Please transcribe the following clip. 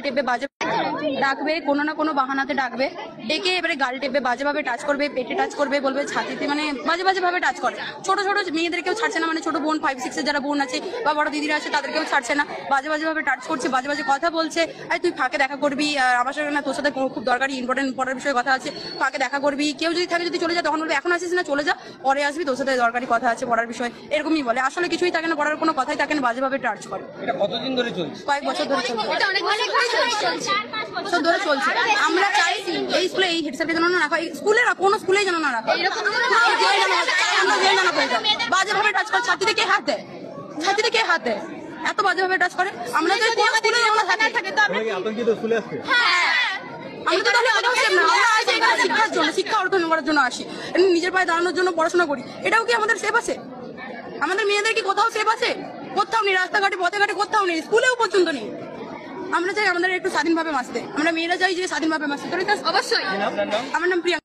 টেপে বাজে ডাকবে, কোনো না কোনো বাহানাতে ডাকবে, ডেকে এবারে গাল টেপে বাজেভাবে টাচ করবে, পেটে টাচ করবে, বলবে ছাতিতে, মানে বাজে বাজে ভাবে টাচ করে। ছোট ছোট মেয়েদেরকেও ছাড়ছে না, মানে ছোট বোন 5-6 যারা বোন আছে বা বড় দিদিরা আছে তাদেরকেও ছাড়ছে না, বাজে বাজে ভাবে টাচ করছে, বাজে বাজে কথা বলছে। আরে তুই ফাঁকে দেখা করবি, আমার সাথে না, তোর সাথে খুব দরকারি ইম্পর্টেন্ট পড়ার বিষয়ে কথা আছে, ফাঁকে দেখা করবি, কেউ যদি থাকে যদি চলে যা, তখন বলবে এখন আসিস না, চলে যা, পরে আসবি, তোর সাথে দরকারি কথা আছে পড়ার বিষয়, এরকমই বলে। আসলে কিছুই থাকে না, পড়ার কোনো কথাই থাকে না, বাজেভাবে টাচ করে। এটা কতদিন ধরে চলছে? কয়েক বছর ধরে চলছে, এটা অনেক চলছে। বছর ধরে চলছে। আমরা চাই এই স্কুলে এই হেড স্যারকে যেন না রাখা, এই স্কুলে না, কোনো স্কুলেই যেন না রাখা, বাজেভাবে টাচ করে। ছাত্রীদের কে হাত দেয়, ছাত্রীদের কে হাত দেয়, এত বাজেভাবে টাচ করে। আমরা তো কোনো স্কুলে যেন না থাকে, তো আমরা আতঙ্কিত স্কুলে আসছে। আমরা তো তাহলে কোথাও সেফ না, আমরা আসি এখানে শিক্ষার জন্য, শিক্ষা অর্জন করার জন্য আসি, নিজের পায়ে দাঁড়ানোর জন্য পড়াশোনা করি। এটাও কি আমাদের সেফ আছে? আমাদের মেয়েদের কি কোথাও সেফ আছে? কোথাও নেই, রাস্তাঘাটে পথে ঘাটে কোথাও নেই, স্কুলেও পর্যন্ত নেই। আমরা চাই আমাদের একটু স্বাধীনভাবে বাঁচতে, আমরা মেয়েরা চাই যে স্বাধীনভাবে বাঁচতে। অবশ্যই। আমার নাম প্রিয়া।